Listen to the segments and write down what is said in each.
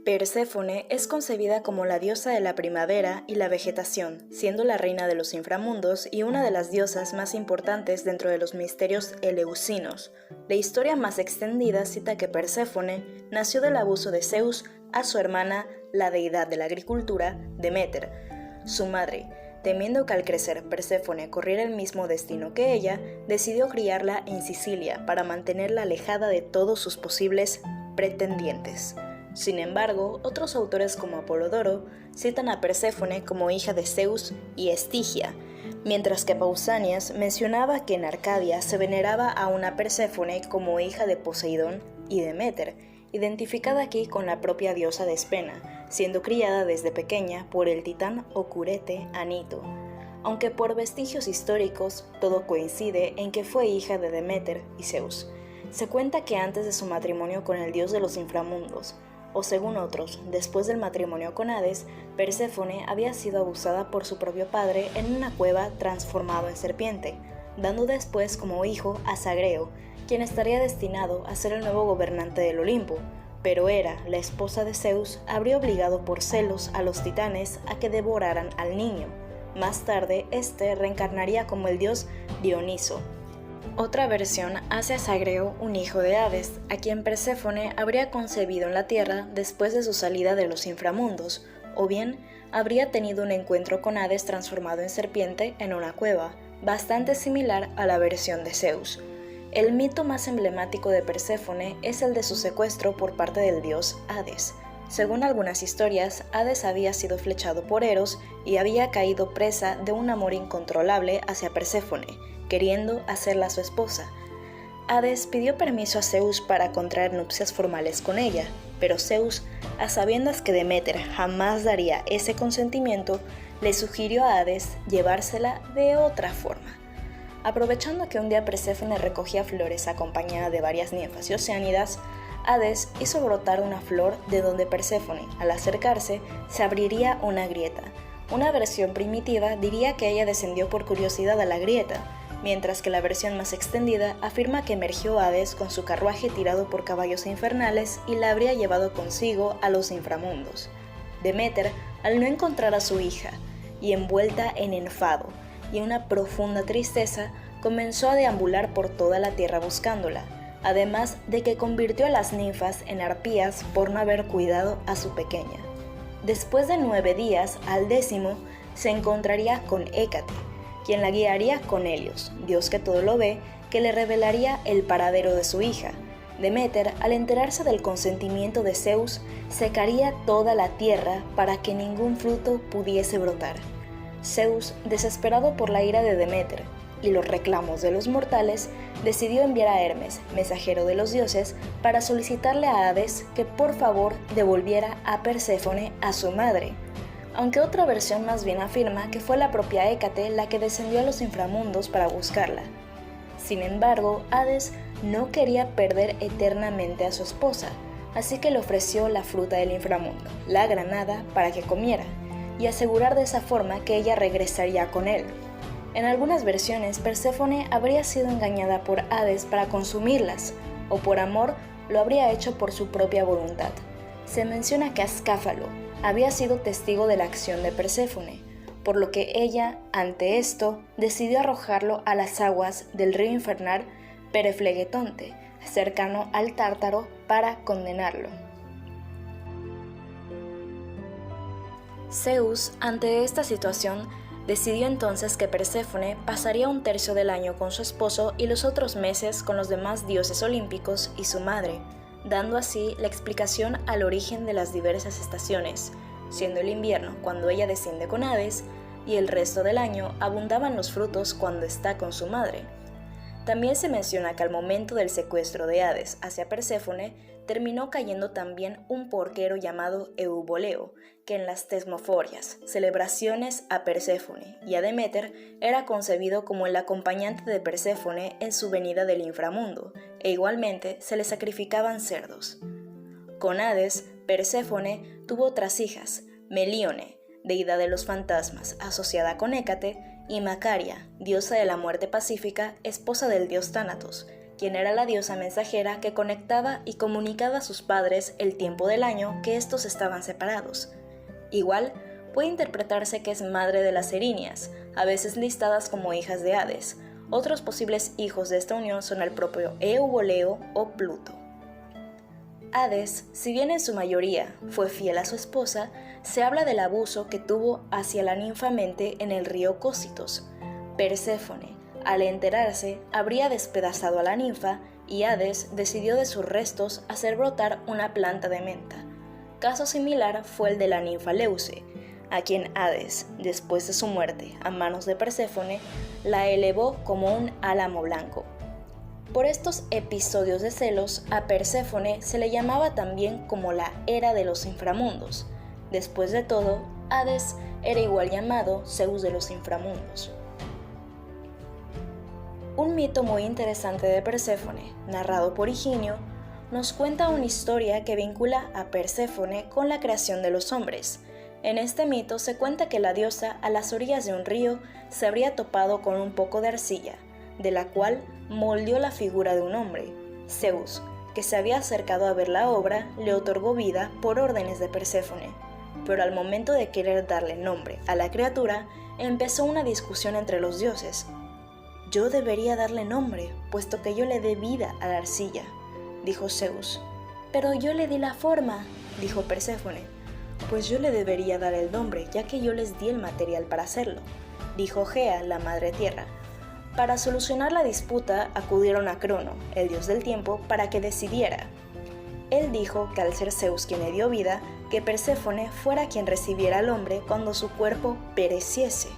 Perséfone es concebida como la diosa de la primavera y la vegetación, siendo la reina de los inframundos y una de las diosas más importantes dentro de los misterios eleusinos. La historia más extendida cita que Perséfone nació del abuso de Zeus a su hermana, la deidad de la agricultura, Deméter. Su madre, temiendo que al crecer Perséfone corriera el mismo destino que ella, decidió criarla en Sicilia para mantenerla alejada de todos sus posibles pretendientes. Sin embargo, otros autores como Apolodoro citan a Perséfone como hija de Zeus y Estigia, mientras que Pausanias mencionaba que en Arcadia se veneraba a una Perséfone como hija de Poseidón y Deméter, identificada aquí con la propia diosa Despena, siendo criada desde pequeña por el titán Ocurete Anito. Aunque por vestigios históricos todo coincide en que fue hija de Deméter y Zeus. Se cuenta que antes de su matrimonio con el dios de los inframundos, o según otros, después del matrimonio con Hades, Perséfone había sido abusada por su propio padre en una cueva transformado en serpiente, dando después como hijo a Sagreo, quien estaría destinado a ser el nuevo gobernante del Olimpo, pero Hera, la esposa de Zeus, habría obligado por celos a los titanes a que devoraran al niño. Más tarde, este reencarnaría como el dios Dioniso. Otra versión hace a Sagreo un hijo de Hades, a quien Perséfone habría concebido en la tierra después de su salida de los inframundos, o bien habría tenido un encuentro con Hades transformado en serpiente en una cueva, bastante similar a la versión de Zeus. El mito más emblemático de Perséfone es el de su secuestro por parte del dios Hades. Según algunas historias, Hades había sido flechado por Eros y había caído presa de un amor incontrolable hacia Perséfone, queriendo hacerla su esposa. Hades pidió permiso a Zeus para contraer nupcias formales con ella, pero Zeus, a sabiendas que Deméter jamás daría ese consentimiento, le sugirió a Hades llevársela de otra forma. Aprovechando que un día Perséfone recogía flores acompañada de varias ninfas y oceánidas, Hades hizo brotar una flor de donde Perséfone, al acercarse, se abriría una grieta. Una versión primitiva diría que ella descendió por curiosidad a la grieta, mientras que la versión más extendida afirma que emergió Hades con su carruaje tirado por caballos infernales y la habría llevado consigo a los inframundos. Deméter, al no encontrar a su hija, y envuelta en enfado y una profunda tristeza, comenzó a deambular por toda la tierra buscándola, además de que convirtió a las ninfas en arpías por no haber cuidado a su pequeña. Después de 9 días, al 10º, se encontraría con Hécate, quien la guiaría con Helios, dios que todo lo ve, que le revelaría el paradero de su hija. Deméter, al enterarse del consentimiento de Zeus, secaría toda la tierra para que ningún fruto pudiese brotar. Zeus, desesperado por la ira de Deméter y los reclamos de los mortales, decidió enviar a Hermes, mensajero de los dioses, para solicitarle a Hades que por favor devolviera a Perséfone a su madre, aunque otra versión más bien afirma que fue la propia Hécate la que descendió a los inframundos para buscarla. Sin embargo, Hades no quería perder eternamente a su esposa, así que le ofreció la fruta del inframundo, la granada, para que comiera, y asegurar de esa forma que ella regresaría con él. En algunas versiones, Perséfone habría sido engañada por Hades para consumirlas, o por amor lo habría hecho por su propia voluntad. Se menciona que Ascáfalo había sido testigo de la acción de Perséfone, por lo que ella, ante esto, decidió arrojarlo a las aguas del río infernal Pereflegetonte, cercano al Tártaro, para condenarlo. Zeus, ante esta situación, decidió entonces que Perséfone pasaría 1/3 del año con su esposo y los otros meses con los demás dioses olímpicos y su madre, dando así la explicación al origen de las diversas estaciones, siendo el invierno cuando ella desciende con Hades y el resto del año abundaban los frutos cuando está con su madre. También se menciona que al momento del secuestro de Hades hacia Perséfone terminó cayendo también un porquero llamado Euboleo, que en las tesmoforias, celebraciones a Perséfone y a Deméter, era concebido como el acompañante de Perséfone en su venida del inframundo, e igualmente se le sacrificaban cerdos. Con Hades, Perséfone tuvo otras hijas, Melíone, deidad de los fantasmas, asociada con Hécate, y Macaria, diosa de la muerte pacífica, esposa del dios Tánatos, quien era la diosa mensajera que conectaba y comunicaba a sus padres el tiempo del año que estos estaban separados. Igual, puede interpretarse que es madre de las Erinias, a veces listadas como hijas de Hades. Otros posibles hijos de esta unión son el propio Eubóleo o Pluto. Hades, si bien en su mayoría fue fiel a su esposa, se habla del abuso que tuvo hacia la ninfa Mente en el río Cósitos. Perséfone, al enterarse, habría despedazado a la ninfa y Hades decidió de sus restos hacer brotar una planta de menta. Caso similar fue el de la ninfa Leuce, a quien Hades, después de su muerte a manos de Perséfone, la elevó como un álamo blanco. Por estos episodios de celos, a Perséfone se le llamaba también como la Era de los Inframundos. Después de todo, Hades era igual llamado Zeus de los Inframundos. Un mito muy interesante de Perséfone, narrado por Higinio, nos cuenta una historia que vincula a Perséfone con la creación de los hombres. En este mito se cuenta que la diosa a las orillas de un río se habría topado con un poco de arcilla, de la cual moldeó la figura de un hombre. Zeus, que se había acercado a ver la obra, le otorgó vida por órdenes de Perséfone, pero al momento de querer darle nombre a la criatura, empezó una discusión entre los dioses. «Yo debería darle nombre, puesto que yo le dé vida a la arcilla», dijo Zeus. «Pero yo le di la forma», dijo Perséfone. «Pues yo le debería dar el nombre, ya que yo les di el material para hacerlo», dijo Gea, la madre tierra. Para solucionar la disputa acudieron a Crono, el dios del tiempo, para que decidiera. Él dijo que al ser Zeus quien le dio vida, que Perséfone fuera quien recibiera al hombre cuando su cuerpo pereciese,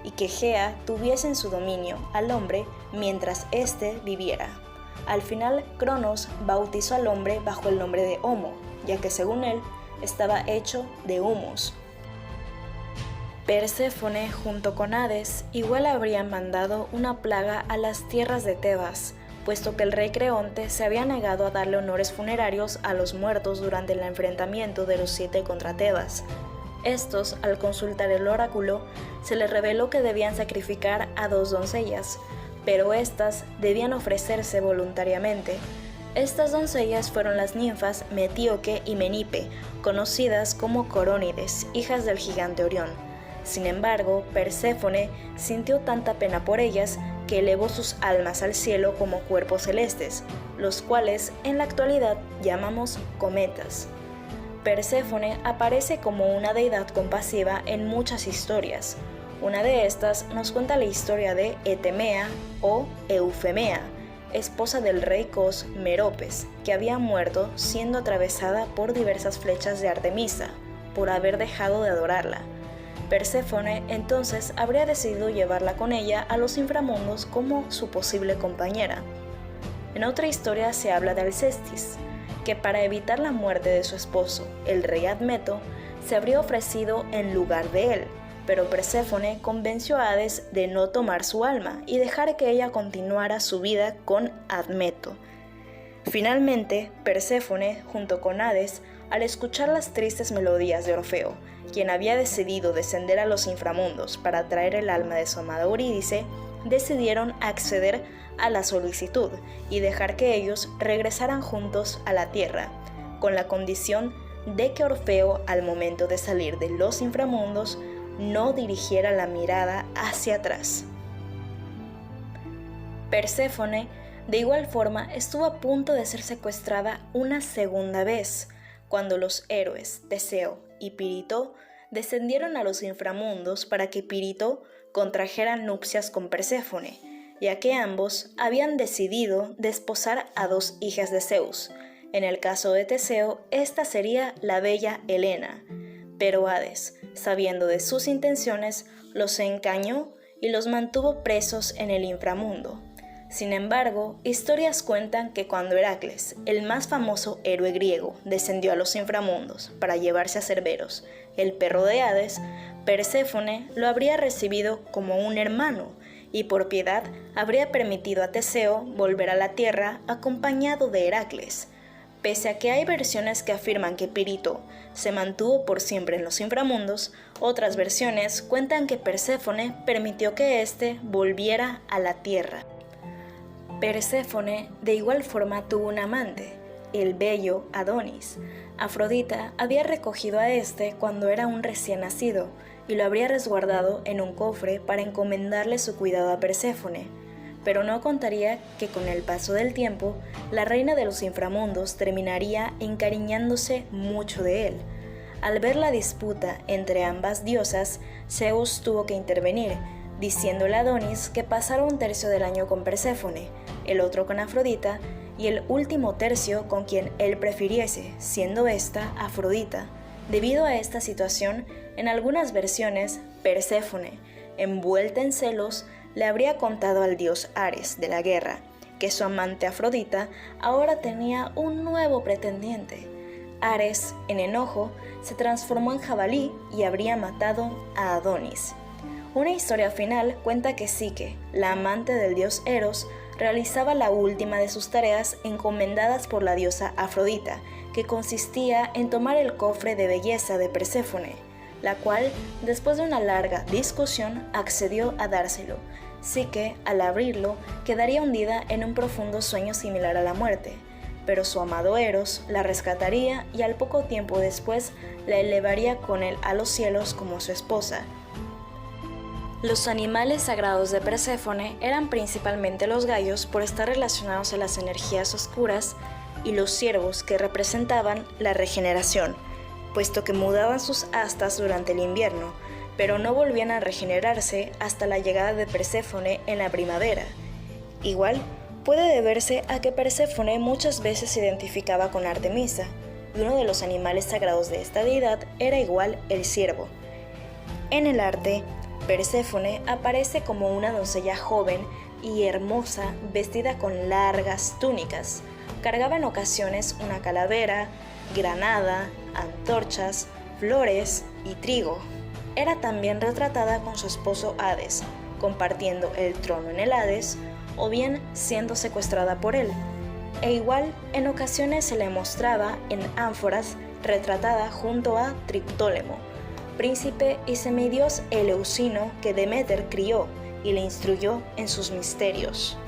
y que Gea tuviese en su dominio al hombre mientras éste viviera. Al final, Cronos bautizó al hombre bajo el nombre de Homo, ya que según él, estaba hecho de humus. Perséfone, junto con Hades, igual habrían mandado una plaga a las tierras de Tebas, puesto que el rey Creonte se había negado a darle honores funerarios a los muertos durante el enfrentamiento de los 7 contra Tebas. Estos, al consultar el oráculo, se les reveló que debían sacrificar a 2 doncellas, pero éstas debían ofrecerse voluntariamente. Estas doncellas fueron las ninfas Metíoque y Menipe, conocidas como Corónides, hijas del gigante Orión. Sin embargo, Perséfone sintió tanta pena por ellas que elevó sus almas al cielo como cuerpos celestes, los cuales en la actualidad llamamos cometas. Perséfone aparece como una deidad compasiva en muchas historias. Una de estas nos cuenta la historia de Etemea o Eufemea, esposa del rey Cos Meropes, que había muerto siendo atravesada por diversas flechas de Artemisa, por haber dejado de adorarla. Perséfone entonces habría decidido llevarla con ella a los inframundos como su posible compañera. En otra historia se habla de Alcestis, que para evitar la muerte de su esposo, el rey Admeto, se habría ofrecido en lugar de él, pero Perséfone convenció a Hades de no tomar su alma y dejar que ella continuara su vida con Admeto. Finalmente, Perséfone, junto con Hades, al escuchar las tristes melodías de Orfeo, quien había decidido descender a los inframundos para traer el alma de su amada Eurídice, decidieron acceder a la solicitud y dejar que ellos regresaran juntos a la tierra, con la condición de que Orfeo, al momento de salir de los inframundos, no dirigiera la mirada hacia atrás. Perséfone, de igual forma, estuvo a punto de ser secuestrada una segunda vez, cuando los héroes Teseo y Pirito descendieron a los inframundos para que Pirito contrajera nupcias con Perséfone, ya que ambos habían decidido desposar a 2 hijas de Zeus. En el caso de Teseo, esta sería la bella Helena, pero Hades, sabiendo de sus intenciones, los engañó y los mantuvo presos en el inframundo. Sin embargo, historias cuentan que cuando Heracles, el más famoso héroe griego, descendió a los inframundos para llevarse a Cerberos, el perro de Hades, Perséfone lo habría recibido como un hermano y por piedad habría permitido a Teseo volver a la tierra acompañado de Heracles. Pese a que hay versiones que afirman que Pirito se mantuvo por siempre en los inframundos, otras versiones cuentan que Perséfone permitió que éste volviera a la tierra. Perséfone de igual forma tuvo un amante, el bello Adonis. Afrodita había recogido a este cuando era un recién nacido y lo habría resguardado en un cofre para encomendarle su cuidado a Perséfone, pero no contaría que con el paso del tiempo la reina de los inframundos terminaría encariñándose mucho de él. Al ver la disputa entre ambas diosas, Zeus tuvo que intervenir, diciéndole a Adonis que pasara un tercio del año con Perséfone, el otro con Afrodita y el último tercio con quien él prefiriese, siendo esta Afrodita. Debido a esta situación, en algunas versiones, Perséfone, envuelta en celos, le habría contado al dios Ares de la guerra que su amante Afrodita ahora tenía un nuevo pretendiente. Ares, en enojo, se transformó en jabalí y habría matado a Adonis. Una historia final cuenta que Psique, la amante del dios Eros, realizaba la última de sus tareas encomendadas por la diosa Afrodita, que consistía en tomar el cofre de belleza de Perséfone, la cual, después de una larga discusión, accedió a dárselo. Psique, al abrirlo, quedaría hundida en un profundo sueño similar a la muerte, pero su amado Eros la rescataría y al poco tiempo después la elevaría con él a los cielos como su esposa. Los animales sagrados de Perséfone eran principalmente los gallos por estar relacionados a las energías oscuras y los ciervos que representaban la regeneración, puesto que mudaban sus astas durante el invierno, pero no volvían a regenerarse hasta la llegada de Perséfone en la primavera. Igual, puede deberse a que Perséfone muchas veces se identificaba con Artemisa, y uno de los animales sagrados de esta deidad era igual el ciervo. En el arte, Perséfone aparece como una doncella joven y hermosa vestida con largas túnicas. Cargaba en ocasiones una calavera, granada, antorchas, flores y trigo. Era también retratada con su esposo Hades, compartiendo el trono en el Hades o bien siendo secuestrada por él. E igual en ocasiones se le mostraba en ánforas retratada junto a Triptólemo, príncipe y semidios eleusino que Deméter crió y le instruyó en sus misterios.